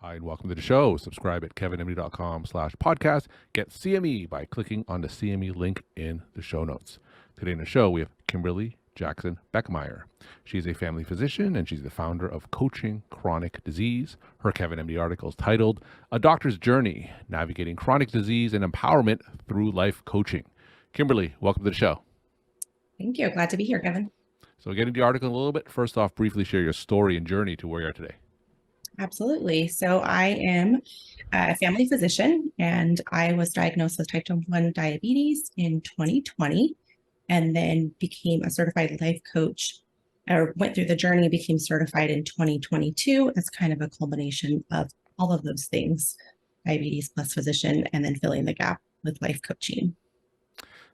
Hi, and welcome to the show. Subscribe at kevinmd.com/podcast. Get CME by clicking on the CME link in the show notes. Today in the show, we have Kimberly Jackson-Bekemeier. She's a family physician and she's the founder of Coaching Chronic Disease. Her Kevin MD article is titled A Doctor's Journey, Navigating Chronic Disease and Empowerment Through Life Coaching. Kimberly, welcome to the show. Thank you. Glad to be here, Kevin. So we'll get into the article in a little bit. First off, briefly share your story and journey to where you are today. Absolutely. So I am a family physician, and I was diagnosed with type 1 diabetes in 2020, and then became a certified life coach, or went through the journey, became certified in 2022 as kind of a culmination of all of those things, diabetes plus physician, and then filling the gap with life coaching.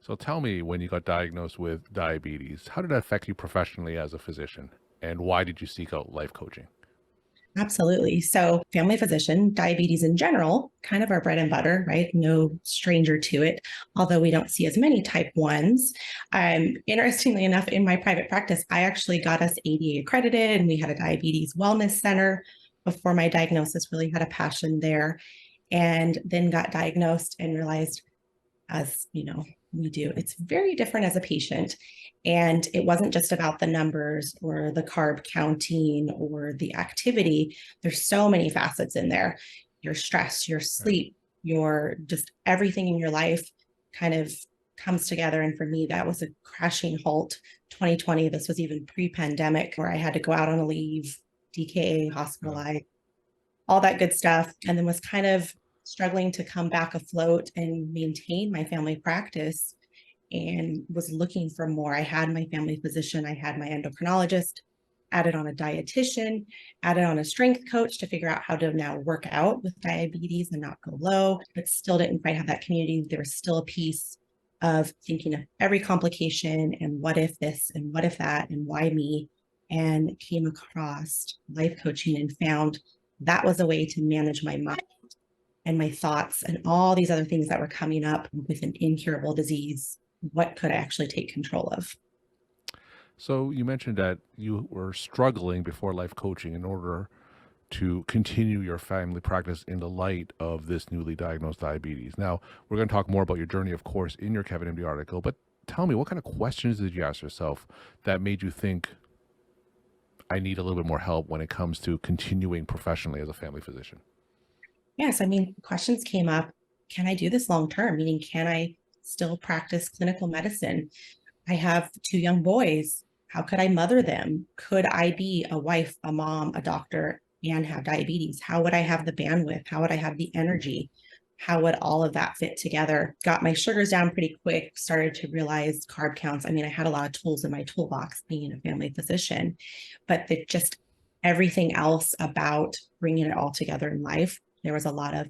So tell me, when you got diagnosed with diabetes, how did that affect you professionally as a physician? And why did you seek out life coaching? Absolutely. So family physician, diabetes in general, kind of our bread and butter, right? No stranger to it, although we don't see as many type 1s. Interestingly enough, in my private practice, I actually got us ADA accredited, and we had a diabetes wellness center before my diagnosis. Really had a passion there, and then got diagnosed and realized, as you know, we do, it's very different as a patient. And it wasn't just about the numbers or the carb counting or the activity. There's so many facets in there. Your stress, your sleep, your just everything in your life kind of comes together. And for me, that was a crashing halt. 2020, this was even pre-pandemic, where I had to go out on a leave, DKA, hospitalized, all that good stuff. And then was kind of struggling to come back afloat and maintain my family practice, and was looking for more. I had my family physician, I had my endocrinologist, added on a dietitian, added on a strength coach to figure out how to now work out with diabetes and not go low, but still didn't quite have that community. There was still a piece of thinking of every complication and what if this and what if that and why me, and came across life coaching and found that was a way to manage my mind and my thoughts and all these other things that were coming up with an incurable disease. What could I actually take control of? So you mentioned that you were struggling before life coaching in order to continue your family practice in the light of this newly diagnosed diabetes. Now, we're going to talk more about your journey, of course, in your Kevin MD article, but tell me, what kind of questions did you ask yourself that made you think, I need a little bit more help when it comes to continuing professionally as a family physician? Yes, I mean, questions came up. Can I do this long term? Meaning, can I still practice clinical medicine? I have 2 young boys. How could I mother them? Could I be a wife, a mom, a doctor, and have diabetes? How would I have the bandwidth? How would I have the energy? How would all of that fit together? Got my sugars down pretty quick, started to realize carb counts. I mean, I had a lot of tools in my toolbox being a family physician, but just everything else about bringing it all together in life, there was a lot of,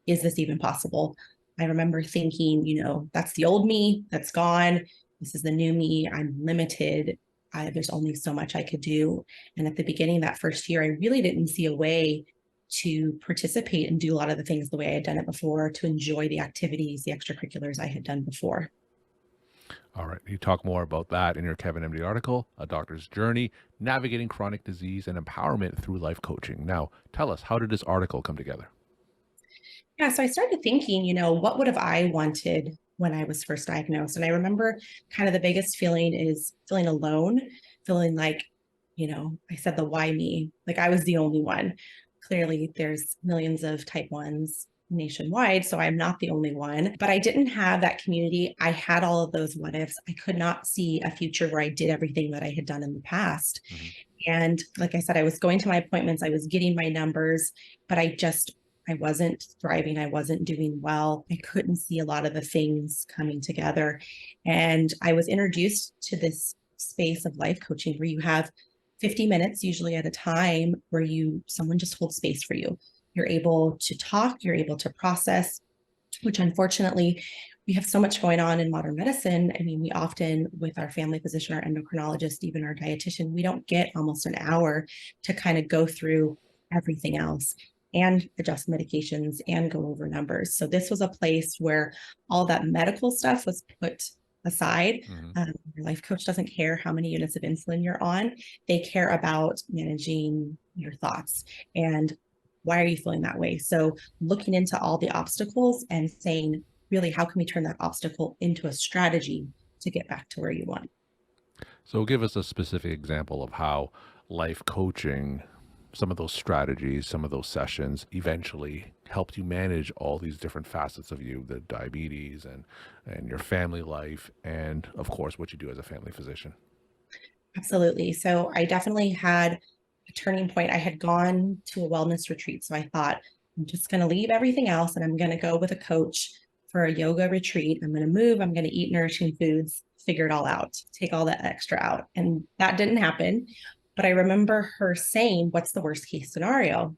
is this even possible? I remember thinking, that's the old me, that's gone. This is the new me. I'm limited. There's only so much I could do. And at the beginning of that first year, I really didn't see a way to participate and do a lot of the things the way I had done it before, to enjoy the activities, the extracurriculars I had done before. All right. You talk more about that in your Kevin MD article, A Doctor's Journey, Navigating Chronic Disease and Empowerment Through Life Coaching. Now, tell us, how did this article come together? Yeah, so I started thinking, what would have I wanted when I was first diagnosed? And I remember kind of the biggest feeling is feeling alone, feeling like, I said the why me, like I was the only one. Clearly, there's millions of type 1s nationwide, so I'm not the only one, but I didn't have that community. I had all of those what ifs. I could not see a future where I did everything that I had done in the past. Mm-hmm. And like I said, I was going to my appointments, I was getting my numbers, but I wasn't thriving. I wasn't doing well. I couldn't see a lot of the things coming together. And I was introduced to this space of life coaching where you have 50 minutes, usually at a time, where someone just holds space for you. You're able to talk, you're able to process, which unfortunately, we have so much going on in modern medicine. I mean, we often, with our family physician, our endocrinologist, even our dietitian, we don't get almost an hour to kind of go through everything else and adjust medications and go over numbers. So this was a place where all that medical stuff was put aside. Mm-hmm. Your life coach doesn't care how many units of insulin you're on. They care about managing your thoughts and why are you feeling that way? So looking into all the obstacles and saying, really, how can we turn that obstacle into a strategy to get back to where you want? So give us a specific example of how life coaching, some of those strategies, some of those sessions eventually helped you manage all these different facets of you, the diabetes and your family life, and of course what you do as a family physician. Absolutely. So I definitely had a turning point. I had gone to a wellness retreat. So I thought, I'm just going to leave everything else and I'm going to go with a coach for a yoga retreat. I'm going to move, I'm going to eat nourishing foods, figure it all out, take all that extra out. And that didn't happen. But I remember her saying, what's the worst case scenario?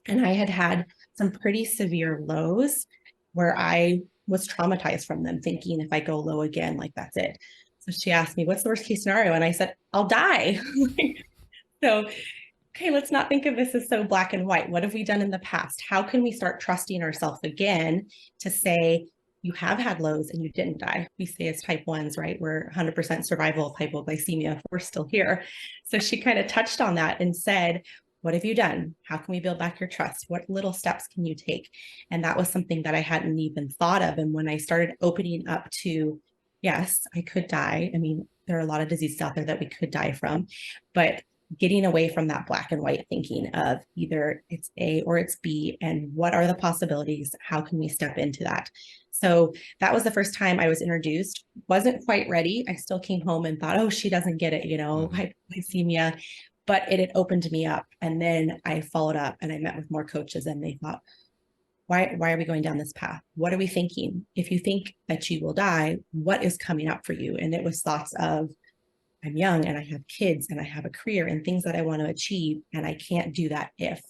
And I had had some pretty severe lows where I was traumatized from them, thinking if I go low again, like that's it. So she asked me, what's the worst case scenario? And I said, I'll die. So, okay, let's not think of this as so black and white. What have we done in the past? How can we start trusting ourselves again to say, you have had lows and you didn't die? We say as type ones, right? We're 100% survival of hypoglycemia if we're still here. So she kind of touched on that and said, what have you done? How can we build back your trust? What little steps can you take? And that was something that I hadn't even thought of. And when I started opening up to, yes, I could die. I mean, there are a lot of diseases out there that we could die from, but getting away from that black and white thinking of either it's A or it's B, and what are the possibilities? How can we step into that? So that was the first time I was introduced. Wasn't quite ready. I still came home and thought, oh, she doesn't get it, Hmm. hypoglycemia, but it had opened me up. And then I followed up and I met with more coaches and they thought, why are we going down this path? What are we thinking? If you think that you will die, what is coming up for you? And it was thoughts of, I'm young and I have kids and I have a career and things that I want to achieve, and I can't do that if.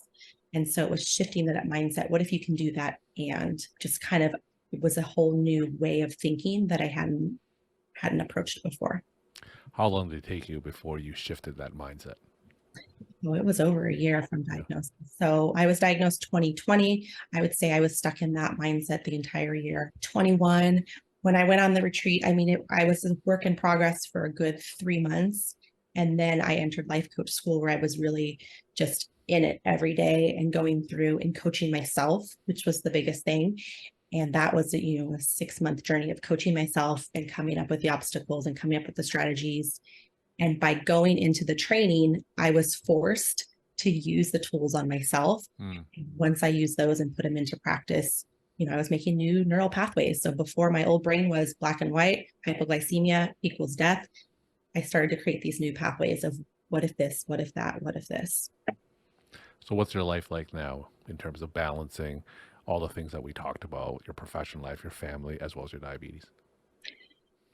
And so it was shifting to that mindset. What if you can do that? And just kind of, it was a whole new way of thinking that I hadn't approached before. How long did it take you before you shifted that mindset? Well, it was over a year from Yeah. diagnosis. So I was diagnosed 2020. I would say I was stuck in that mindset the entire year. 21, when I went on the retreat, I mean, I was a work in progress for a good 3 months. And then I entered life coach school where I was really just in it every day and going through and coaching myself, which was the biggest thing. And that was, a 6 month journey of coaching myself and coming up with the obstacles and coming up with the strategies. And by going into the training, I was forced to use the tools on myself. Hmm. Once I used those and put them into practice, I was making new neural pathways. So before my old brain was black and white, hypoglycemia equals death, I started to create these new pathways of what if this, what if that, what if this. So what's your life like now in terms of balancing all the things that we talked about, your professional life, your family, as well as your diabetes?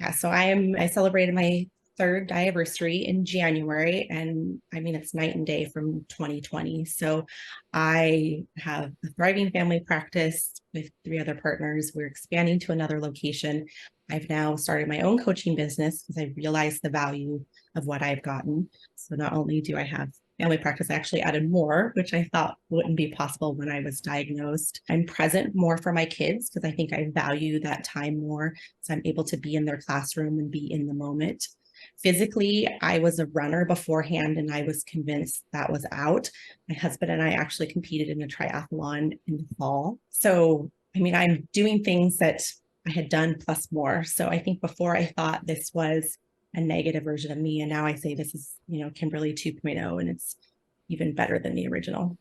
Yeah, so I celebrated my third anniversary in January, and I mean it's night and day from 2020. So I have a thriving family practice with 3 other partners. We're expanding to another location. I've now started my own coaching business because I realized the value of what I've gotten. So not only do I have family practice, I actually added more, which I thought wouldn't be possible when I was diagnosed. I'm present more for my kids because I think I value that time more. So I'm able to be in their classroom and be in the moment. Physically, I was a runner beforehand and I was convinced that was out. My husband and I actually competed in a triathlon in the fall. So, I mean, I'm doing things that I had done plus more. So I think before I thought this was a negative version of me. And now I say this is, Kimberly 2.0, and it's even better than the original.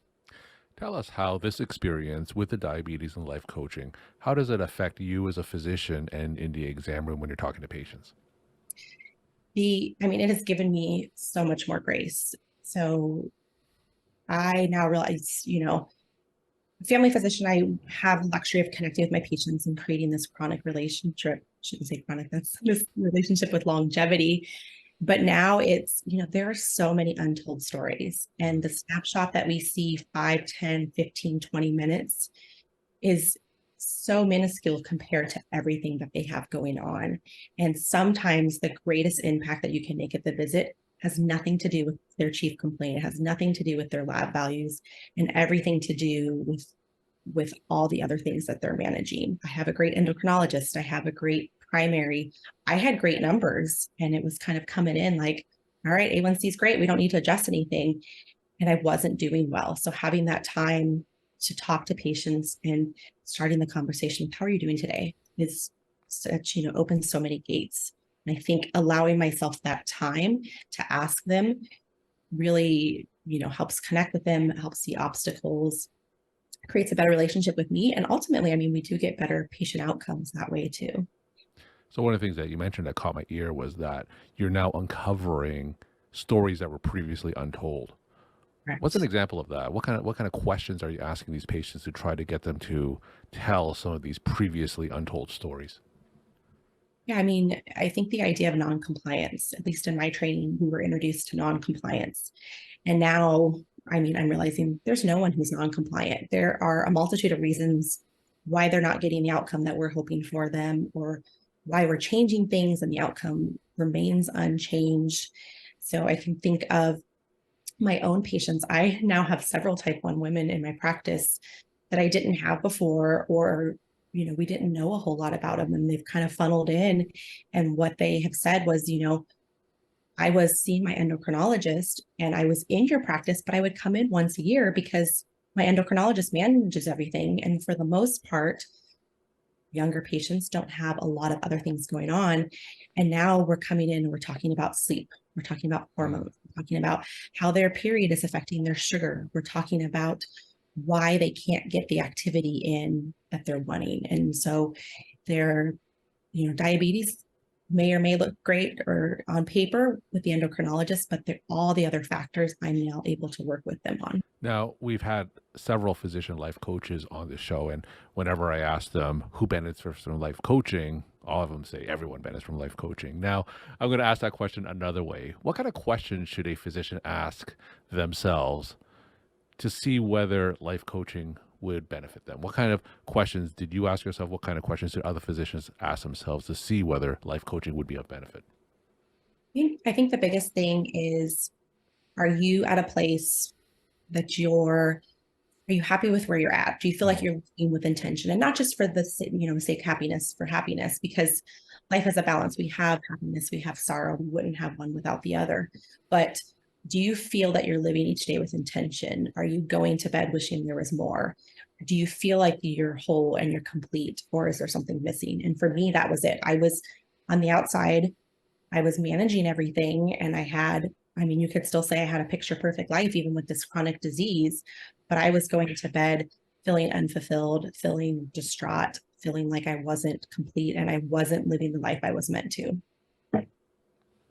Tell us how this experience with the diabetes and life coaching, how does it affect you as a physician and in the exam room when you're talking to patients? It has given me so much more grace. So I now realize, family physician, I have the luxury of connecting with my patients and creating this chronic relationship. I shouldn't say chronic, that's this relationship with longevity. But now it's, there are so many untold stories. And the snapshot that we see 5, 10, 15, 20 minutes is so minuscule compared to everything that they have going on. And sometimes the greatest impact that you can make at the visit has nothing to do with their chief complaint. It has nothing to do with their lab values and everything to do with all the other things that they're managing. I have a great endocrinologist. I have a great primary. I had great numbers and it was kind of coming in like, all right, A1C is great. We don't need to adjust anything. and I wasn't doing well. So having that time to talk to patients and starting the conversation, how are you doing today, is such, opens so many gates. And I think allowing myself that time to ask them really, helps connect with them, helps see obstacles, creates a better relationship with me. And ultimately, I mean, we do get better patient outcomes that way too. So one of the things that you mentioned that caught my ear was that you're now uncovering stories that were previously untold. What's an Correct. example of that? What kind of questions are you asking these patients to try to get them to tell some of these previously untold stories? Yeah, I mean, I think the idea of non-compliance, at least in my training, we were introduced to non-compliance. And now, I mean, I'm realizing there's no one who's non-compliant. There are a multitude of reasons why they're not getting the outcome that we're hoping for them, or why we're changing things and the outcome remains unchanged. So I can think of my own patients. I now have several type 1 women in my practice that I didn't have before, or we didn't know a whole lot about them, and they've kind of funneled in. And what they have said was, I was seeing my endocrinologist and I was in your practice, but I would come in once a year because my endocrinologist manages everything. And for the most part, younger patients don't have a lot of other things going on. And now we're coming in and we're talking about sleep. We're talking about Mm. hormones. We're talking about how their period is affecting their sugar. We're talking about why they can't get the activity in that they're wanting. And so their, diabetes may look great or on paper with the endocrinologist, but all the other factors I'm now able to work with them on. Now, we've had several physician life coaches on the show, and whenever I ask them who benefits from life coaching, all of them say everyone benefits from life coaching. Now, I'm going to ask that question another way. What kind of questions should a physician ask themselves to see whether life coaching would benefit them? What kind of questions did you ask yourself? What kind of questions did other physicians ask themselves to see whether life coaching would be of benefit? I think the biggest thing is, are you at a place that are you happy with where you're at? Do you feel like Mm. you're living with intention, and not just for the sake happiness for happiness? Because life is a balance. We have happiness, we have sorrow. We wouldn't have one without the other. But do you feel that you're living each day with intention? Are you going to bed wishing there was more? Do you feel like you're whole and you're complete, or is there something missing? And for me, that was it. I was on the outside, I was managing everything, and I mean, you could still say I had a picture perfect life, even with this chronic disease, but I was going to bed feeling unfulfilled, feeling distraught, feeling like I wasn't complete and I wasn't living the life I was meant to.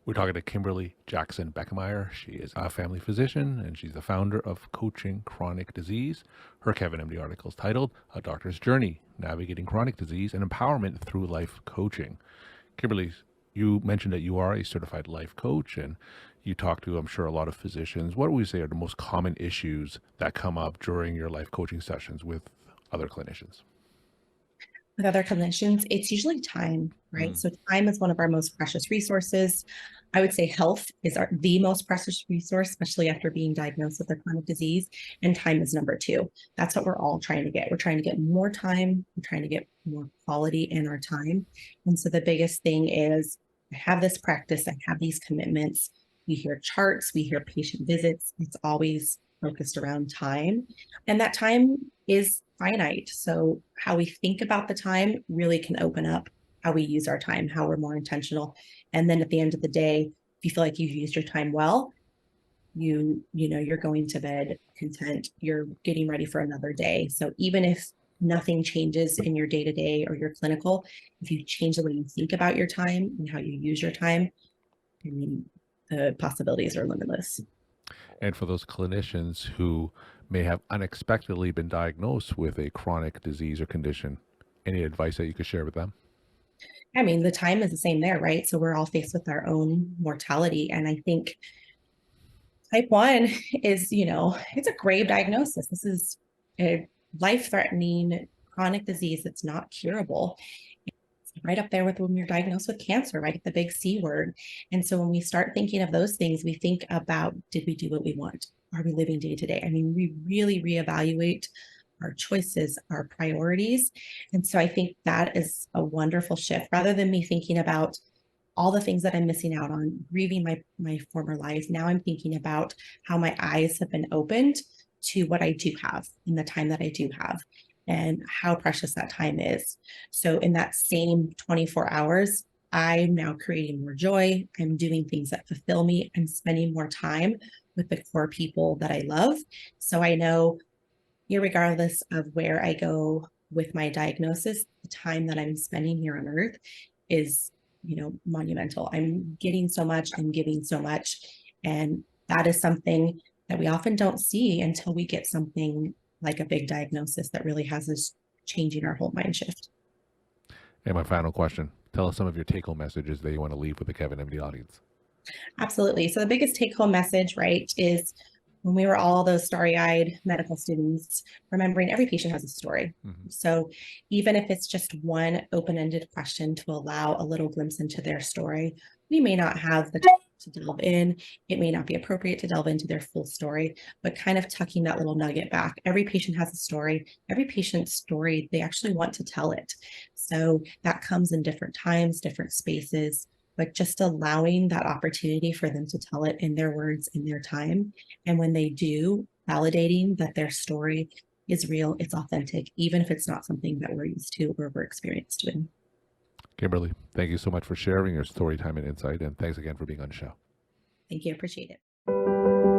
We're talking to Kimberly Jackson-Bekemeier. She is a family physician and she's the founder of Coaching Chronic Disease. Her Kevin MD article is titled A Doctor's Journey, Navigating Chronic Disease and Empowerment Through Life Coaching. Kimberly, you mentioned that you are a certified life coach and you talk to, I'm sure, a lot of physicians. What would we say are the most common issues that come up during your life coaching sessions with other clinicians? With other clinicians, it's usually time, right? Mm. So time is one of our most precious resources. I would say health is the most precious resource, especially after being diagnosed with a chronic disease. And time is number two. That's what we're all trying to get. We're trying to get more time. We're trying to get more quality in our time. And so the biggest thing is, I have this practice, I have these commitments. We hear charts, we hear patient visits. It's always focused around time. And that time is finite. So how we think about the time really can open up how we use our time, how we're more intentional. And then at the end of the day, if you feel like you've used your time well, you're going to bed content, you're getting ready for another day. So even if nothing changes in your day to day or your clinical, if you change the way you think about your time and how you use your time, I mean, the possibilities are limitless. And for those clinicians who may have unexpectedly been diagnosed with a chronic disease or condition, any advice that you could share with them? I mean, the time is the same there, right? So we're all faced with our own mortality. And I think type 1 is, it's a grave diagnosis. This is a life threatening chronic disease that's not curable. It's right up there with when you're diagnosed with cancer, right? The big C word. And so when we start thinking of those things, we think about, did we do what we want? Are we living day to day? I mean, we really reevaluate our choices, our priorities. And so I think that is a wonderful shift rather than me thinking about, all the things that I'm missing out on, grieving my former life. Now I'm thinking about how my eyes have been opened to what I do have in the time that I do have and how precious that time is. So in that same 24 hours, I'm now creating more joy. I'm doing things that fulfill me. I'm spending more time with the core people that I love. So I know, irregardless of where I go with my diagnosis, the time that I'm spending here on earth is, monumental. I'm getting so much, I'm giving so much. And that is something that we often don't see until we get something like a big diagnosis that really has us changing our whole mind shift. And my final question, tell us some of your take-home messages that you want to leave with the Kevin MD audience. Absolutely. So the biggest take home message, right, is when we were all those starry eyed medical students, remembering every patient has a story. Mm-hmm. So even if it's just one open ended question to allow a little glimpse into their story, we may not have the time to delve in. It may not be appropriate to delve into their full story, but kind of tucking that little nugget back. Every patient has a story. Every patient's story, they actually want to tell it. So that comes in different times, different spaces, but just allowing that opportunity for them to tell it in their words, in their time. And when they do, validating that their story is real, it's authentic, even if it's not something that we're used to or we're experienced in. Kimberly, thank you so much for sharing your story time and insight, and thanks again for being on the show. Thank you. I appreciate it.